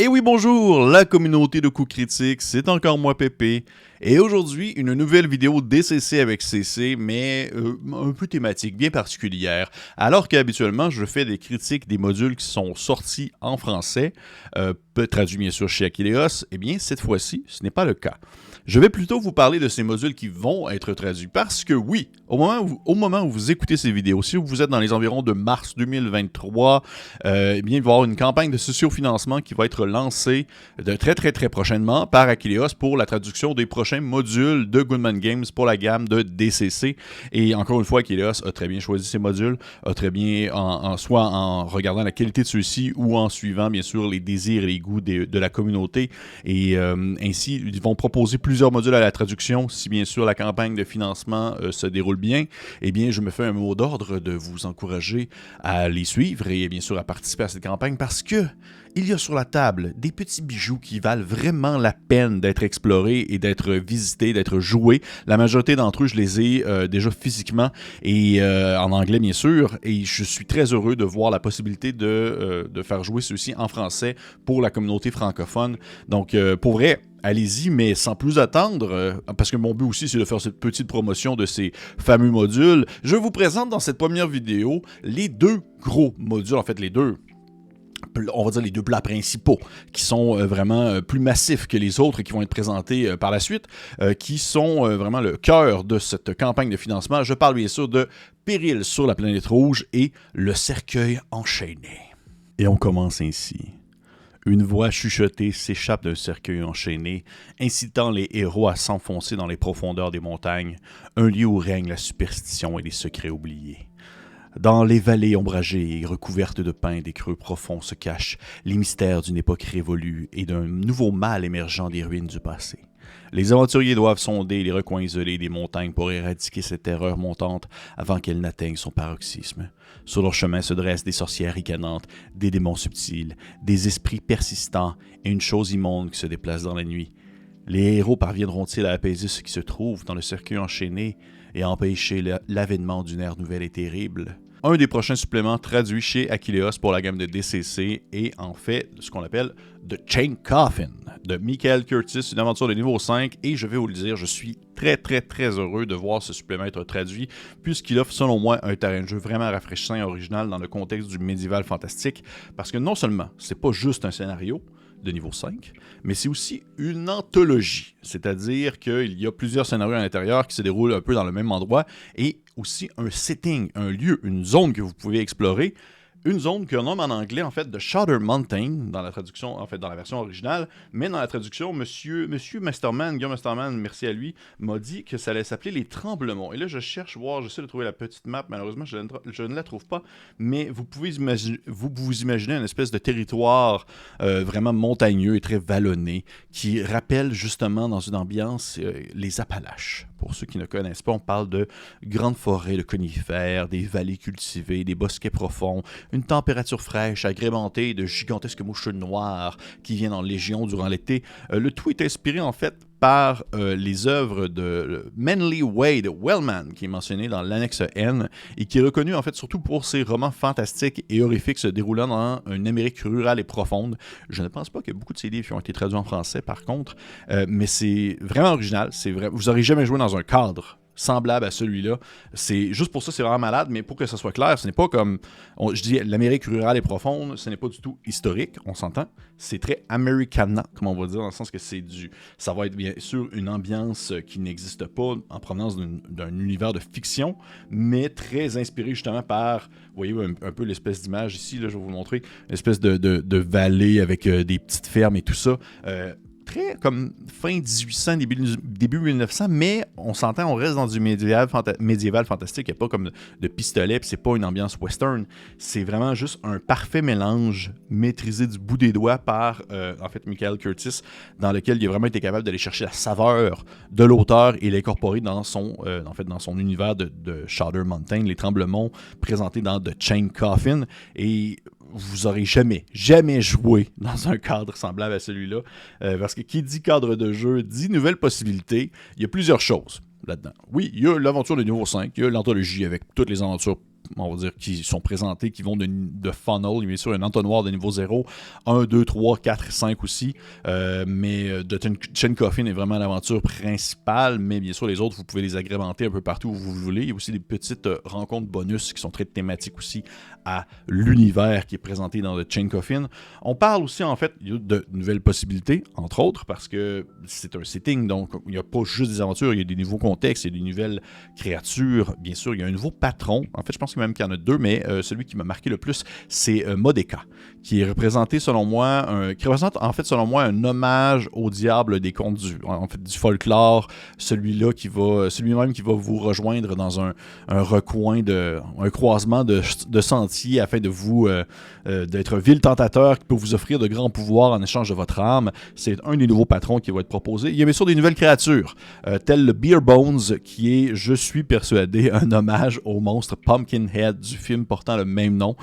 Et oui, bonjour, la communauté de coups critiques, c'est encore moi Pépé. Et aujourd'hui, une nouvelle vidéo DCC avec CC, mais un peu thématique, bien particulière. Alors qu'habituellement, je fais des critiques des modules qui sont sortis en français, traduits bien sûr chez Akileos, eh bien cette fois-ci, ce n'est pas le cas. Je vais plutôt vous parler de ces modules qui vont être traduits, parce que oui, au moment où vous écoutez ces vidéos, si vous êtes dans les environs de mars 2023, eh bien, il va y avoir une campagne de sociofinancement qui va être lancée de très prochainement par Akileos pour la traduction des prochains modules de Goodman Games pour la gamme de DCC. Et encore une fois, Akileos a très bien choisi ces modules, a très bien, soit en regardant la qualité de ceux-ci ou en suivant bien sûr les désirs et les goûts de la communauté. Et ainsi, ils vont proposer plusieurs modules à la traduction. Si bien sûr la campagne de financement se déroule bien, eh bien je me fais un mot d'ordre de vous encourager à les suivre et bien sûr à participer à cette campagne parce que il y a sur la table des petits bijoux qui valent vraiment la peine d'être explorés et d'être visités, d'être joués. La majorité d'entre eux, je les ai déjà physiquement et en anglais bien sûr. Et je suis très heureux de voir la possibilité de faire jouer ceux-ci en français pour la communauté francophone. Donc pour vrai, allez-y, mais sans plus attendre, parce que mon but aussi, c'est de faire cette petite promotion de ces fameux modules. Je vous présente dans cette première vidéo les deux gros modules, en fait les deux, on va dire les deux plats principaux, qui sont vraiment plus massifs que les autres et qui vont être présentés par la suite, qui sont vraiment le cœur de cette campagne de financement. Je parle bien sûr de Péril sur la planète rouge et le cercueil enchaîné. Et on commence ainsi. Une voix chuchotée s'échappe d'un cercueil enchaîné, incitant les héros à s'enfoncer dans les profondeurs des montagnes, un lieu où règne la superstition et les secrets oubliés. Dans les vallées ombragées et recouvertes de pins des creux profonds se cachent les mystères d'une époque révolue et d'un nouveau mal émergeant des ruines du passé. Les aventuriers doivent sonder les recoins isolés des montagnes pour éradiquer cette terreur montante avant qu'elle n'atteigne son paroxysme. Sur leur chemin se dressent des sorcières ricanantes, des démons subtils, des esprits persistants et une chose immonde qui se déplace dans la nuit. Les héros parviendront-ils à apaiser ce qui se trouve dans le cercueil enchaîné et à empêcher l'avènement d'une ère nouvelle et terrible? Un des prochains suppléments traduits chez Akileos pour la gamme de DCC est en fait ce qu'on appelle The Chain Coffin de Michael Curtis, une aventure de niveau 5, et je vais vous le dire, je suis très heureux de voir ce supplément être traduit puisqu'il offre selon moi un terrain de jeu vraiment rafraîchissant et original dans le contexte du médiéval fantastique parce que non seulement c'est pas juste un scénario de niveau 5, mais c'est aussi une anthologie, c'est-à-dire qu'il y a plusieurs scénarios à l'intérieur qui se déroulent un peu dans le même endroit et aussi un setting, un lieu, une zone que vous pouvez explorer. Une zone qu'on nomme en anglais, en fait, de Shadow Mountain, dans la traduction, en fait, dans la version originale, mais dans la traduction, Monsieur Masterman, Guillaume Masterman, merci à lui, m'a dit que ça allait s'appeler les Tremblements. Et là, je cherche, j'essaie de trouver la petite map, malheureusement, je ne la trouve pas, mais vous pouvez vous imaginer une espèce de territoire vraiment montagneux et très vallonné, qui rappelle justement, dans une ambiance, les Appalaches. Pour ceux qui ne connaissent pas, on parle de grandes forêts de conifères, des vallées cultivées, des bosquets profonds, une température fraîche agrémentée de gigantesques mouches noires qui viennent en légion durant l'été. Le tout est inspiré en fait par les œuvres de Manly Wade Wellman, qui est mentionné dans l'annexe N, et qui est reconnu en fait surtout pour ses romans fantastiques et horrifiques se déroulant dans une Amérique rurale et profonde. Je ne pense pas qu'il y a beaucoup de ces livres qui ont été traduits en français par contre, mais c'est vraiment original. Vous n'aurez jamais joué dans un cadre semblable à celui-là. C'est juste pour ça, c'est vraiment malade, mais pour que ça soit clair, ce n'est pas comme, je dis l'Amérique rurale et profonde, ce n'est pas du tout historique, on s'entend. C'est très Americana, comme on va dire, dans le sens que ça va être bien sûr une ambiance qui n'existe pas en provenance d'un univers de fiction, mais très inspiré justement par, vous voyez un peu l'espèce d'image ici, là, je vais vous le montrer, l'espèce de vallée avec des petites fermes et tout ça. Très comme fin 1800, début 1900, mais on s'entend, on reste dans du médiéval fantastique. Il n'y a pas comme de pistolet, puis c'est pas une ambiance western. C'est vraiment juste un parfait mélange maîtrisé du bout des doigts par, en fait, Michael Curtis, dans lequel il a vraiment été capable d'aller chercher la saveur de l'auteur et l'incorporer dans son univers de Shadow Mountain, les Tremblements, présentés dans The Chain Coffin. Et vous aurez jamais joué dans un cadre semblable à celui-là, parce que qui dit cadre de jeu dit nouvelles possibilités. Il y a plusieurs choses là-dedans. Oui, il y a l'aventure de niveau 5, il y a l'anthologie avec toutes les aventures on va dire, qui sont présentés, qui vont de funnel, bien sûr, un entonnoir de niveau 0, 1, 2, 3, 4, 5 aussi, mais The Chain Coffin est vraiment l'aventure principale, mais bien sûr, les autres, vous pouvez les agrémenter un peu partout où vous voulez. Il y a aussi des petites rencontres bonus qui sont très thématiques aussi à l'univers qui est présenté dans The Chain Coffin. On parle aussi, en fait, de nouvelles possibilités, entre autres, parce que c'est un setting, donc il n'y a pas juste des aventures, il y a des nouveaux contextes, il y a des nouvelles créatures, bien sûr, il y a un nouveau patron. En fait, je pense même qu'il y en a deux, mais celui qui m'a marqué le plus, c'est Modeka, qui est représenté, selon moi, qui représente, en fait, selon moi, un hommage au diable des contes du folklore, celui-même qui va vous rejoindre dans un recoin, un croisement de sentiers afin de vous d'être vil tentateur qui peut vous offrir de grands pouvoirs en échange de votre âme. C'est un des nouveaux patrons qui va être proposé. Il y a bien sûr des nouvelles créatures, telles le Beer Bones, qui est, je suis persuadé, un hommage au monstre Pumpkinhead du film portant le même nom.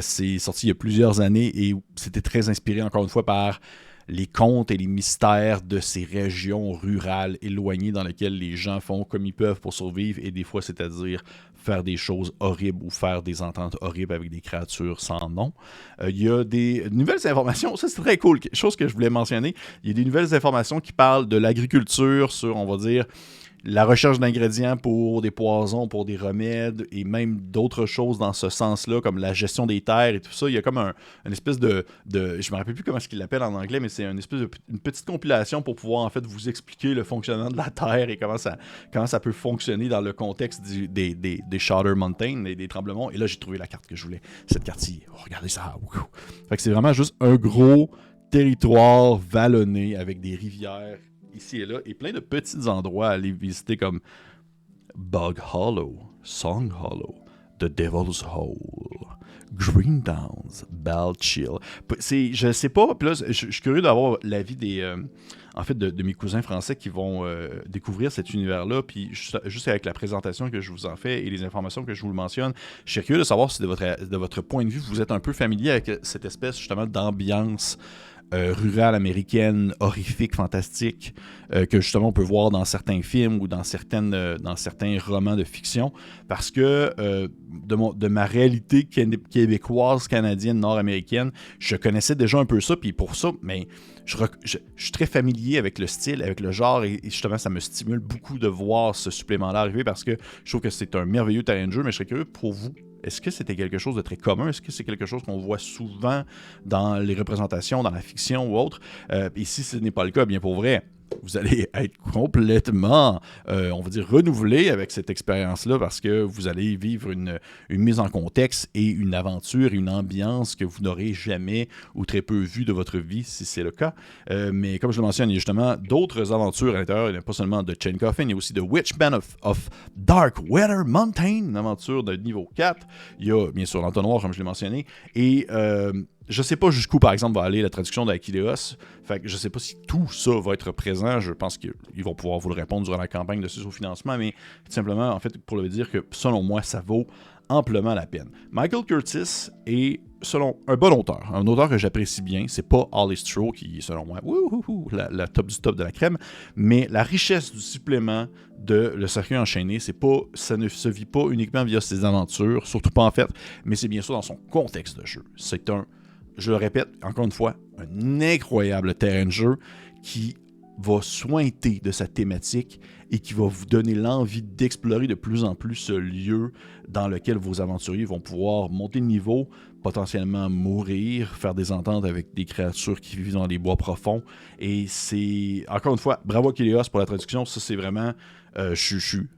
C'est sorti il y a plusieurs années et c'était très inspiré, encore une fois, par les contes et les mystères de ces régions rurales éloignées dans lesquelles les gens font comme ils peuvent pour survivre, et des fois, c'est-à-dire faire des choses horribles ou faire des ententes horribles avec des créatures sans nom. Il y a des nouvelles informations, ça c'est très cool, chose que je voulais mentionner, il y a des nouvelles informations qui parlent de l'agriculture sur, on va dire, la recherche d'ingrédients pour des poisons, pour des remèdes et même d'autres choses dans ce sens-là, comme la gestion des terres et tout ça. Il y a comme une espèce de je ne me rappelle plus comment est-ce qu'il l'appelle en anglais, mais c'est une espèce une petite compilation pour pouvoir en fait vous expliquer le fonctionnement de la terre et comment ça peut fonctionner dans le contexte des Shatter Mountain, des tremblements. Et là, j'ai trouvé la carte que je voulais. Cette carte-ci, oh, regardez ça. Fait que c'est vraiment juste un gros territoire vallonné avec des rivières ici et là, et plein de petits endroits à aller visiter comme Bug Hollow, Song Hollow, The Devil's Hole, Green Downs, Bell Chill. Je sais pas, puis là, je suis curieux d'avoir l'avis de mes cousins français qui vont découvrir cet univers-là, puis juste avec la présentation que je vous en fais et les informations que je vous le mentionne, je suis curieux de savoir si de votre point de vue, vous êtes un peu familier avec cette espèce justement d'ambiance rurale américaine, horrifique, fantastique, que justement on peut voir dans certains films ou dans certains romans de fiction, parce que de ma réalité québécoise, canadienne, nord-américaine, je connaissais déjà un peu ça, puis pour ça, mais je suis très familier avec le style, avec le genre, et justement ça me stimule beaucoup de voir ce supplément-là arriver, parce que je trouve que c'est un merveilleux terrain de jeu, mais je serais curieux pour vous. Est-ce que c'était quelque chose de très commun? Est-ce que c'est quelque chose qu'on voit souvent dans les représentations, dans la fiction ou autre? Et si ce n'est pas le cas, bien pour vrai, vous allez être complètement, on va dire, renouvelé avec cette expérience-là, parce que vous allez vivre une mise en contexte et une aventure, une ambiance que vous n'aurez jamais ou très peu vue de votre vie, si c'est le cas. Mais comme je le mentionne, il y a justement d'autres aventures à l'intérieur. Il n'y a pas seulement The Chain Coffin, il y a aussi The Witch Band of Darkweather Mountain, une aventure de niveau 4. Il y a bien sûr l'entonnoir, comme je l'ai mentionné, et je sais pas jusqu'où, par exemple, va aller la traduction d'Aquileos. Fait que je sais pas si tout ça va être présent. Je pense qu'ils vont pouvoir vous le répondre durant la campagne de sous-financement, mais tout simplement, en fait, pour le dire que, selon moi, ça vaut amplement la peine. Michael Curtis est, selon un bon auteur, un auteur que j'apprécie bien. C'est pas Holly Stroh qui est, selon moi, la top du top de la crème, mais la richesse du supplément de Le Cercueil Enchaîné, ça ne se vit pas uniquement via ses aventures, surtout pas en fait, mais c'est bien sûr dans son contexte de jeu. C'est je le répète encore une fois, un incroyable terrain de jeu qui va sointer de sa thématique et qui va vous donner l'envie d'explorer de plus en plus ce lieu dans lequel vos aventuriers vont pouvoir monter de niveau, potentiellement mourir, faire des ententes avec des créatures qui vivent dans les bois profonds. Et c'est, encore une fois, bravo à Kéléos pour la traduction. Ça, c'est vraiment... je suis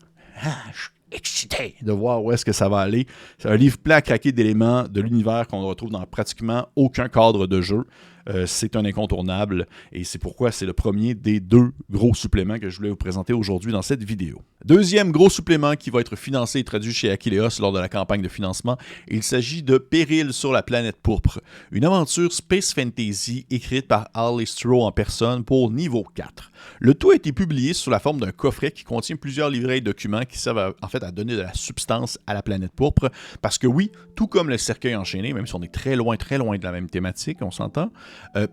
excité de voir où est-ce que ça va aller. C'est un livre plein à craquer d'éléments de l'univers qu'on retrouve dans pratiquement aucun cadre de jeu. C'est un incontournable et c'est pourquoi c'est le premier des deux gros suppléments que je voulais vous présenter aujourd'hui dans cette vidéo. Deuxième gros supplément qui va être financé et traduit chez Aquileos lors de la campagne de financement, il s'agit de Péril sur la planète pourpre, une aventure space fantasy écrite par Holly Stroh en personne pour niveau 4. Le tout a été publié sous la forme d'un coffret qui contient plusieurs livrets et documents qui servent en fait à donner de la substance à la planète pourpre, parce que oui, tout comme le cercueil enchaîné, même si on est très loin de la même thématique, on s'entend,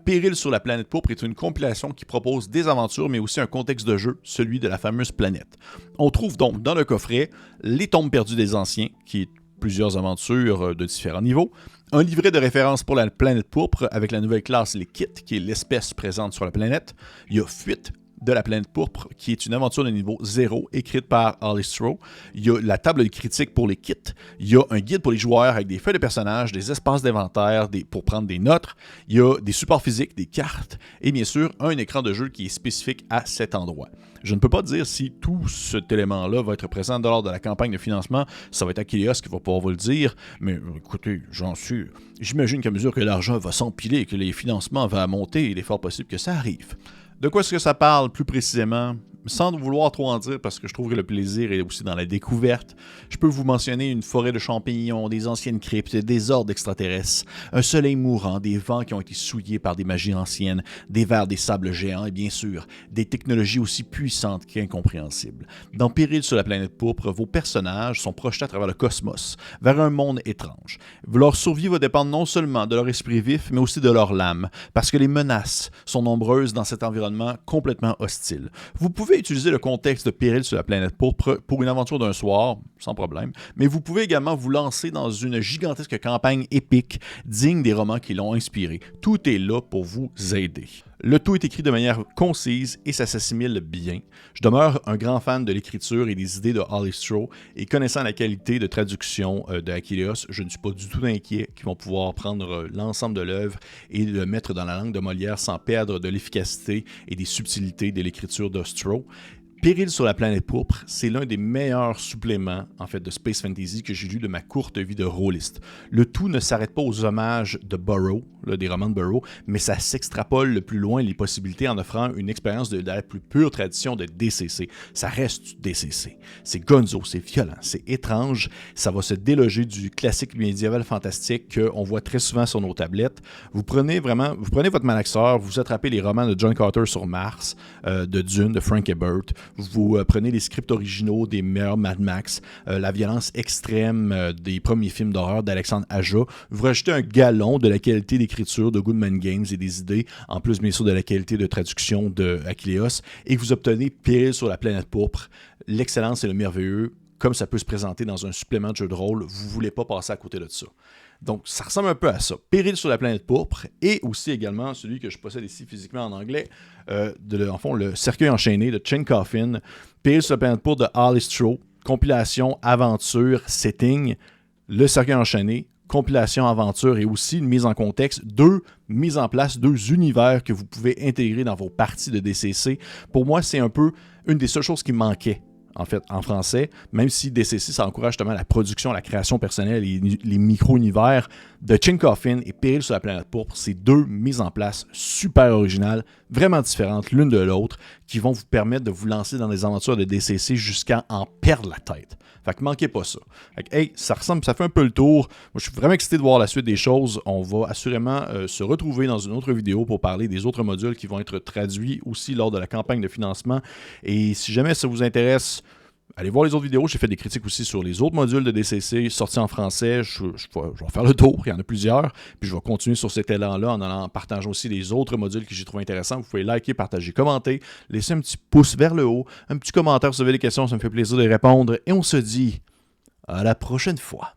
Péril sur la planète pourpre est une compilation qui propose des aventures, mais aussi un contexte de jeu, celui de la fameuse planète. On trouve donc dans le coffret Les tombes perdues des anciens, qui est plusieurs aventures de différents niveaux, un livret de référence pour la planète pourpre avec la nouvelle classe, les kits, qui est l'espèce présente sur la planète. Il y a Fuite de la planète pourpre, qui est une aventure de niveau 0, écrite par Alice Stroh. Il y a la table de critique pour les kits. Il y a un guide pour les joueurs avec des feuilles de personnages, des espaces d'inventaire pour prendre des notes. Il y a des supports physiques, des cartes, et bien sûr, un écran de jeu qui est spécifique à cet endroit. Je ne peux pas dire si tout cet élément-là va être présent lors de la campagne de financement. Ça va être Achilleos qui va pouvoir vous le dire. Mais écoutez, j'imagine qu'à mesure que l'argent va s'empiler et que les financements vont monter, il est fort possible que ça arrive. De quoi est-ce que ça parle plus précisément? Sans vouloir trop en dire, parce que je trouve que le plaisir est aussi dans la découverte, je peux vous mentionner une forêt de champignons, des anciennes cryptes, des hordes extraterrestres, un soleil mourant, des vents qui ont été souillés par des magies anciennes, des vers des sables géants et bien sûr, des technologies aussi puissantes qu'incompréhensibles. Dans Péril sur la planète pourpre, vos personnages sont projetés à travers le cosmos, vers un monde étrange. Leur survie va dépendre non seulement de leur esprit vif, mais aussi de leur lame, parce que les menaces sont nombreuses dans cet environnement complètement hostile. Vous pouvez utiliser le contexte de Péril sur la planète pourpre pour une aventure d'un soir, sans problème, mais vous pouvez également vous lancer dans une gigantesque campagne épique digne des romans qui l'ont inspiré. Tout est là pour vous aider. Le tout est écrit de manière concise et ça s'assimile bien. Je demeure un grand fan de l'écriture et des idées de Alice Stroh et connaissant la qualité de traduction de Achilleos, je ne suis pas du tout inquiet qu'ils vont pouvoir prendre l'ensemble de l'œuvre et le mettre dans la langue de Molière sans perdre de l'efficacité et des subtilités de l'écriture de Stroh. Péril sur la planète pourpre, c'est l'un des meilleurs suppléments en fait de Space Fantasy que j'ai lu de ma courte vie de rôliste. Le tout ne s'arrête pas aux hommages de Burroughs, des romans de Burroughs, mais ça s'extrapole le plus loin les possibilités en offrant une expérience de la plus pure tradition de DCC. Ça reste du DCC. C'est gonzo, c'est violent, c'est étrange. Ça va se déloger du classique médiéval fantastique qu'on voit très souvent sur nos tablettes. Vous prenez votre malaxeur, vous attrapez les romans de John Carter sur Mars, de Dune, de Frank Herbert. Vous prenez les scripts originaux des meilleurs Mad Max, la violence extrême des premiers films d'horreur d'Alexandre Aja. Vous rajoutez un galon de la qualité d'écriture de Goodman Games et des idées, en plus bien sûr de la qualité de traduction de Achilleos, et vous obtenez Péril sur la planète pourpre, l'excellence et le merveilleux, comme ça peut se présenter dans un supplément de jeu de rôle. Vous ne voulez pas passer à côté de ça. Donc, ça ressemble un peu à ça. Péril sur la planète pourpre et aussi également celui que je possède ici physiquement en anglais, le cercueil enchaîné de Chain Coffin, Péril sur la planète pourpre de Alice Stroh, compilation, aventure, setting, le cercueil enchaîné, compilation, aventure et aussi une mise en contexte, deux univers que vous pouvez intégrer dans vos parties de DCC. Pour moi, c'est un peu une des seules choses qui manquait en fait, en français, même si DCC, ça encourage justement la production, la création personnelle et les micro-univers de Chain Coffin et Péril sur la planète pourpre, c'est deux mises en place super originales, vraiment différentes l'une de l'autre, qui vont vous permettre de vous lancer dans des aventures de DCC jusqu'à en perdre la tête. Fait que manquez pas ça. Fait que, hey, ça fait un peu le tour. Moi, je suis vraiment excité de voir la suite des choses. On va assurément se retrouver dans une autre vidéo pour parler des autres modules qui vont être traduits aussi lors de la campagne de financement. Et si jamais ça vous intéresse, allez voir les autres vidéos. J'ai fait des critiques aussi sur les autres modules de DCC sortis en français. Je vais faire le tour. Il y en a plusieurs. Puis je vais continuer sur cet élan-là en partageant aussi les autres modules que j'ai trouvé intéressants. Vous pouvez liker, partager, commenter, laisser un petit pouce vers le haut, un petit commentaire si vous avez des questions. Ça me fait plaisir de répondre. Et on se dit à la prochaine fois.